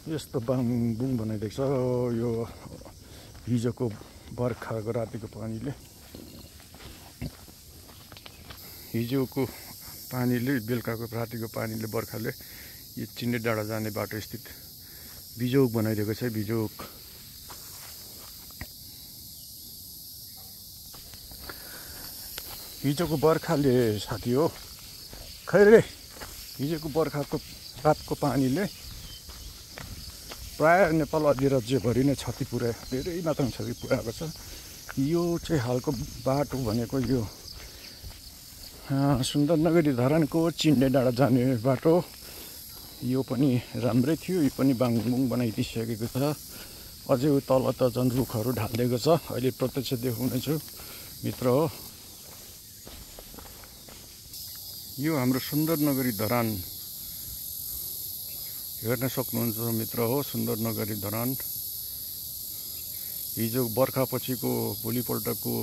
यस्तो बाङबुङ बनाइदिएको छ यो हिजोको बर्खाको रातिको पानीले। हिजोको पानीले बेलुकाको रातिको पानीले बर्खाले यो चिन्डे डाँडा जाने बाटो स्थित बिजोग बनाइदिएको छ। बिजोग हिजोको बर्खाले साथी हो खैरे हिजोको बर्खाको रातको पानीले प्राय नेपाल अधिराज्यभरि नै क्षति पुर्यायो, धेरै मात्रामा क्षति पुर्याएको छ। यो चाहिँ हालको बाटो भनेको यो सुन्दरनगरी धरानको चिन्डे डाँडा जाने बाटो। यो पनि राम्रै थियो, यो पनि बाङबुङ बनाइदिइसकेको छ। अझै तल त झन् रुखहरू ढालिदिएको छ। अहिले प्रत्यक्ष देखाउनेछु मित्र हो। यो हाम्रो सुन्दरनगरी धरान हेर्न सक्नुहुन्छ मित्र हो। सुन्दरनगरी धरान हिजो बर्खापछिको भोलिपल्टको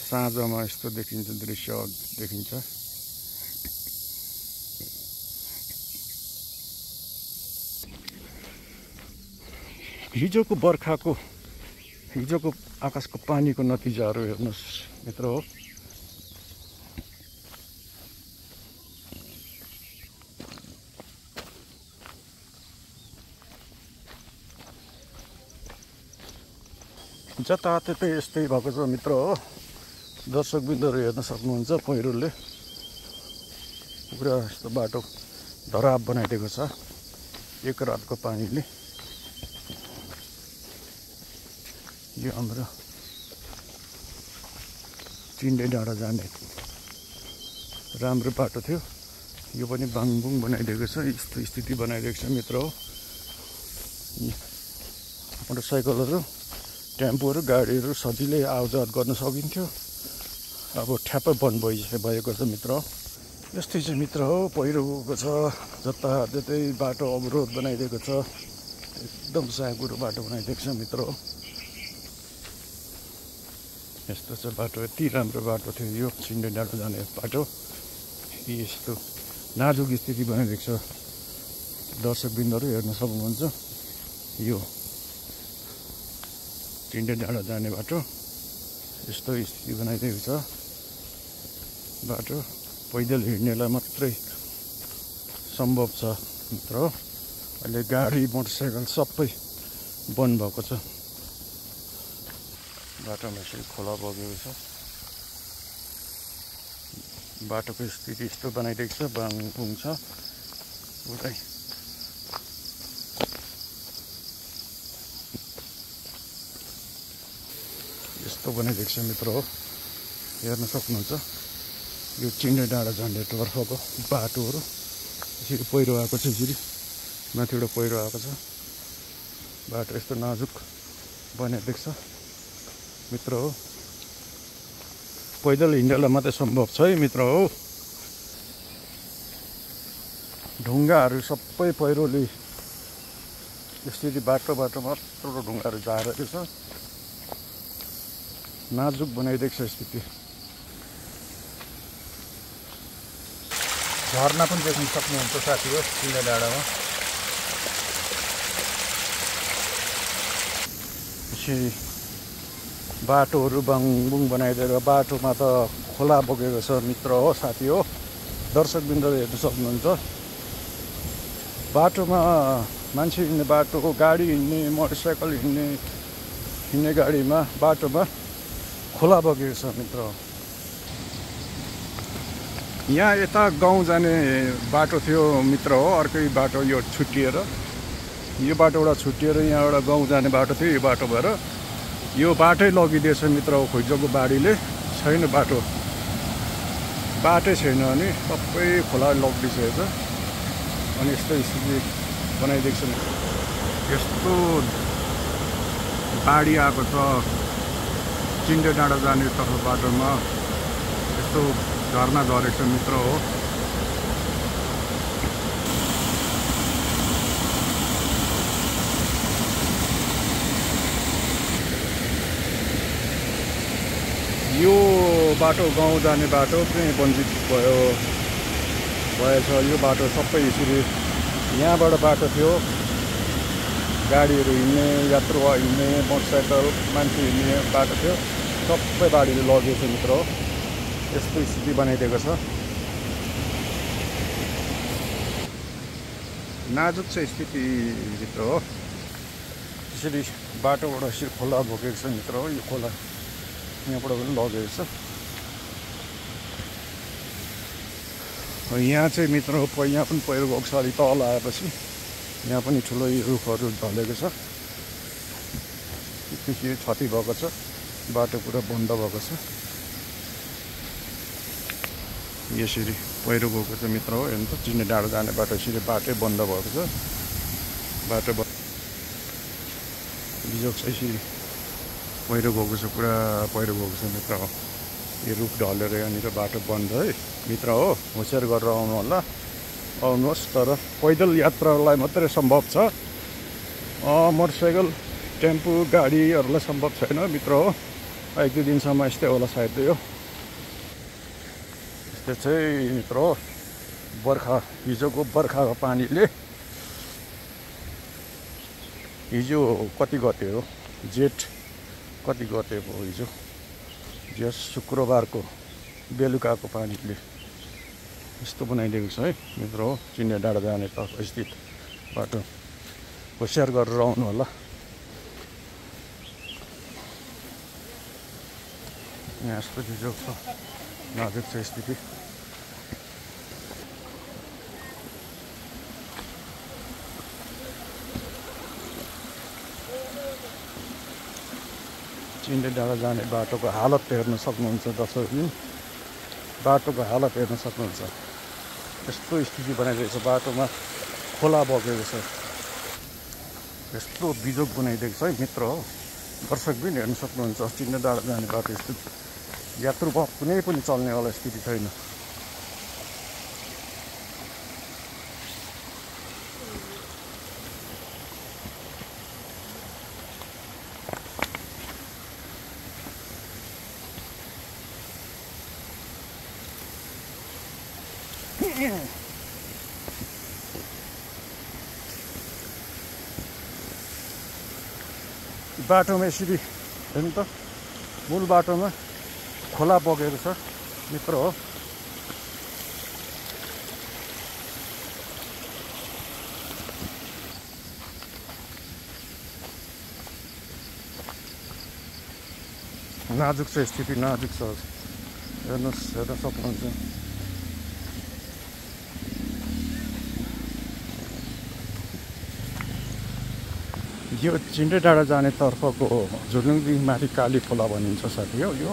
साँझमा यस्तो देखिन्छ, दृश्य देखिन्छ। हिजोको बर्खाको हिजोको आकाशको पानीको नतिजाहरू हेर्नुहोस् मित्र हो। जताततै यस्तै भएको छ मित्र हो। दर्शकबिन्दुहरू हेर्न सक्नुहुन्छ पहिरोले पुरा यस्तो बाटो धराप बनाइदिएको छ एक रातको पानीले। यो हाम्रो चिन्डे डाँडा जाने राम्रो बाटो थियो, यो पनि बाङबुङ बनाइदिएको छ। यस्तो स्थिति बनाइदिएको छ मित्र हो। मोटरसाइकलहरू टेम्पोहरू गाडीहरू सजिलै आउजात गर्न सकिन्थ्यो, अब ठ्याप्पै बन्द भएको छ मित्र हो। यस्तै चाहिँ मित्र हो, पहिरो गएको छ जताततै बाटो अवरोध बनाइदिएको छ। एकदम साँघुरो बाटो बनाइदिएको छ मित्र हो। यस्तो चाहिँ बाटो, यति राम्रो बाटो थियो यो चिन्डे डाँडा जाने बाटो। यस्तो नाजुक स्थिति बनाइदिएको छ। दर्शकबिन्दुहरू हेर्न सक्नुहुन्छ यो चिन्डे डाँडा जाने बाटो यस्तो स्थिति बनाइदिएको छ। बाटो पैदल हिँड्नेलाई मात्रै सम्भव छ मित्र हो। अहिले गाडी मोटरसाइकल सबै बन्द भएको छ। बाटोमा यसरी खोला बगेको छ। बाटोको स्थिति यस्तो बनाइदिएको छ, बाङबुङ छ पुरै। यस्तो बनाइदिएको छ मित्र हो, हेर्न सक्नुहुन्छ यो चिन्डे डाँडा जाने तर्फको बाटोहरू। यसरी पहिरो आएको छ, यसरी माथिबाट पहिरो आएको छ। बाटो यस्तो नाजुक बनाइदिएको छ मित्र हो। पैदल हिँड्नलाई मात्रै सम्भव छ है मित्र हो। ढुङ्गाहरू सबै पहिरोले यसरी बाटो मात्र ढुङ्गाहरू झारेको छ, नाजुक बनाइदिएको छ स्थिति। झरना पनि देख्न सक्नुहुन्छ साथी हो चिन्डे डाँडामा। यसरी बाटोहरू बाङबुङ बनाइदिएर बाटोमा त खोला बगेको छ मित्र हो साथी हो। दर्शकबिन्दुले हेर्न सक्नुहुन्छ बाटोमा मान्छे हिँड्ने बाटो, गाडी हिँड्ने, मोटरसाइकल हिँड्ने गाडीमा बाटोमा खोला बगेको छ मित्र हो। यहाँ यता गाउँ जाने बाटो थियो मित्र हो, अर्कै बाटो यो छुट्टिएर, यो बाटोबाट छुट्टिएर यहाँबाट गाउँ जाने बाटो थियो। यो बाटो भएर यो बाटै लगिदिएछ मित्र हो। खोइजोको बाढीले छैन बाटै छैन अनि सबै खोला लगिदिइसकेको छ। अनि यस्तो स्थिति बनाइदिएको छ। यस्तो बाढी आएको छ चिन्डे डाँडा जाने तर्फ बाटोमा। यस्तो झर्ना झरेको छ मित्र हो। यो बाटो गाउँ जाने बाटो चाहिँ वञ्चित भएछ। यो बाटो सबै यसरी यहाँबाट बाटो थियो गाडीहरू हिँड्ने, यात्रु हिँड्ने, मोटरसाइकल मान्छे हिँड्ने बाटो थियो, सबै बाढीले लगेको छ मित्र हो। यस्तो स्थिति बनाइदिएको छ। नाजुक छ स्थिति मित्र हो। त्यसरी बाटोबाट यसरी खोला बोकेको छ मित्र हो। यो खोला यहाँबाट पनि लगेको छ। यहाँ चाहिँ मित्र हो यहाँ पनि पहिरो गएको छ। अलिक तल आएपछि यहाँ पनि ठुलो रुखहरू ढलेको छ। त्यसरी क्षति भएको छ। बाटो पुरा बन्द भएको छ। यसरी पहिरो गएको छ मित्र हो। हेर्नु त चिन्ने डाँडो जाने बाटो यसरी बाटै बन्द भएको छ। बाटो बिजोग छ यसरी पहिरो गएको छ। पुरा पहिरो गएको छ मित्र हो। यो रुख ढलेर यहाँनिर बाटो बन्द है मित्र हो। होसियार गरेर आउनु होला। आउनुहोस्, तर पैदल यात्रालाई मात्रै सम्भव छ। मोटरसाइकल, टेम्पो, गाडीहरूलाई सम्भव छैन मित्र हो। एक दुई दिनसम्म यस्तै होला सायद यो। यस्तै चाहिँ मित्र हो। बर्खा, हिजोको बर्खाको पानीले, हिजो कति गते हो, जेठ कति गते हो हिजो, जेठ शुक्रबारको बेलुकाको पानीले यस्तो बनाइदिएको छ है मित्र हो। चिन्ने डाँडा जाने तर्फ स्थित बाटो होसियार गरेर आउनु होला। यहाँ यस्तो बिजोग छ, नाजुक छ स्थिति। चिन्ने डाँडा जाने बाटोको हालत हेर्न सक्नुहुन्छ दर्शकबिन। बाटोको हालत हेर्न सक्नुहुन्छ। यस्तो स्थिति बनाइदिएको छ। बाटोमा खोला बगेको छ। यस्तो बिजोग बनाइदिएको छ है मित्र हो। दर्शकबिन हेर्न सक्नुहुन्छ। चिन्ने डाँडा जाने बाटो यस्तो यात्रु कुनै पनि चल्नेवाला स्थिति छैन। बाटोमा यसरी हेर्नु त, मूल बाटोमा खोला बगेको छ मित्र हो। नाजुक छ स्थिति, नाजुक छ। हेर्नुहोस्, हेर्न सक्नुहुन्छ। यो चिन्डे डाँडा जाने तर्फको झुलुङदेखि माथि काली खोला भनिन्छ साथी हो। यो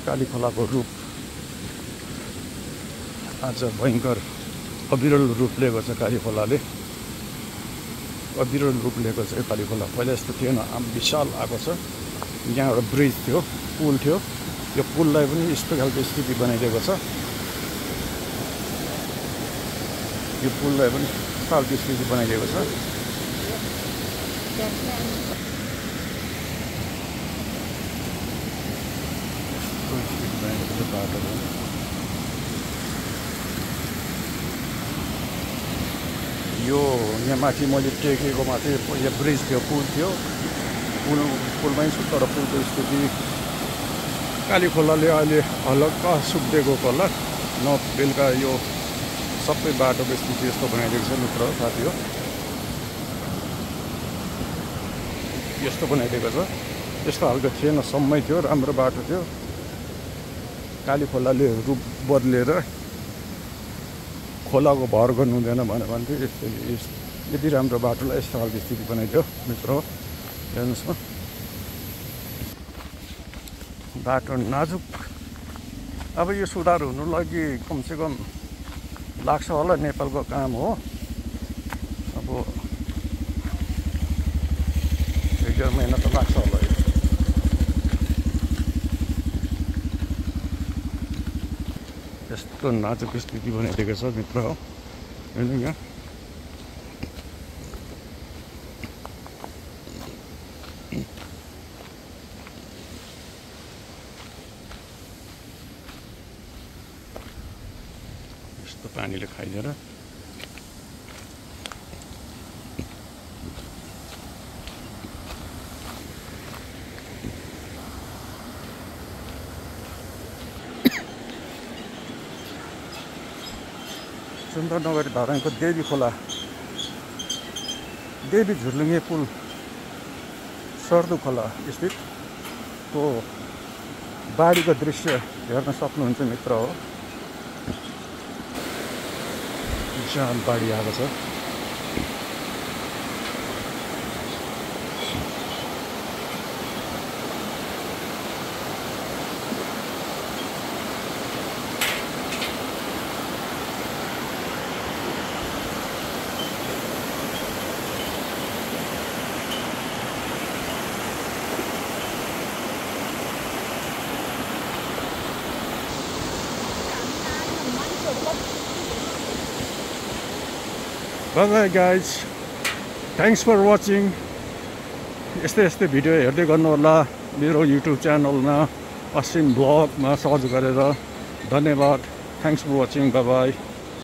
काली खोलाको रूप आज भयङ्कर अविरल रूप लिएको छ। काली खोलाले अविरल रूप लिएको छ यो काली खोला। पहिला यस्तो थिएन, विशाल आएको छ। यहाँ एउटा ब्रिज थियो, पुल थियो। यो पुललाई पनि यस्तो खालको स्थिति बनाइदिएको छ। यो पुललाई पनि खालको स्थिति बनाइदिएको छ। बाटो यो यहाँ माथि मैले टेकेको माथि यो ब्रिज थियो, पुल थियो। पुलमै छु, तर पुलको स्थिति काली खोलाले अहिले हलक्क सुक्दिएको होला। न बेलुका यो सबै बाटोको स्थिति यस्तो बनाइदिएको छ मित्र साथी हो। यस्तो बनाइदिएको छ। यस्तो खालको थिएन, समय थियो, राम्रो बाटो थियो। काली खोलाले रूप बदलेर खोलाको भर गर्नु हुँदैन भनेर भन्थ्यो। यति राम्रो बाटोलाई यस्तो खालको स्थिति बनाइदियो मित्र हो। हेर्नुहोस् न, बाटो नाजुक। अब यो सुधार हुनु लागि कमसेकम लाग्छ होला, नेपालको काम हो। अब 1-1.5 महिना त लाग्छ होला। यस्तो नाजुक स्थिति बनाइदिएको छ मित्र हो। हेर्नु यहाँ यस्तो पानीले खाइदिएर सुन्दरनगरी धरानको देवी खोला देवी झुर्लुङ्गे पुल सर्दु खोला स्थितको बाढीको दृश्य हेर्न सक्नुहुन्छ मित्र हो। विशाल बाढी आएको छ। Bye bye guys, thanks for watching. यस्तै भिडियो हेर्दै गर्नु होला मेरो युट्युब च्यानलमा अश्विन ब्लगमा सर्च गरेर। धन्यवाद। Thanks for watching. Bye by.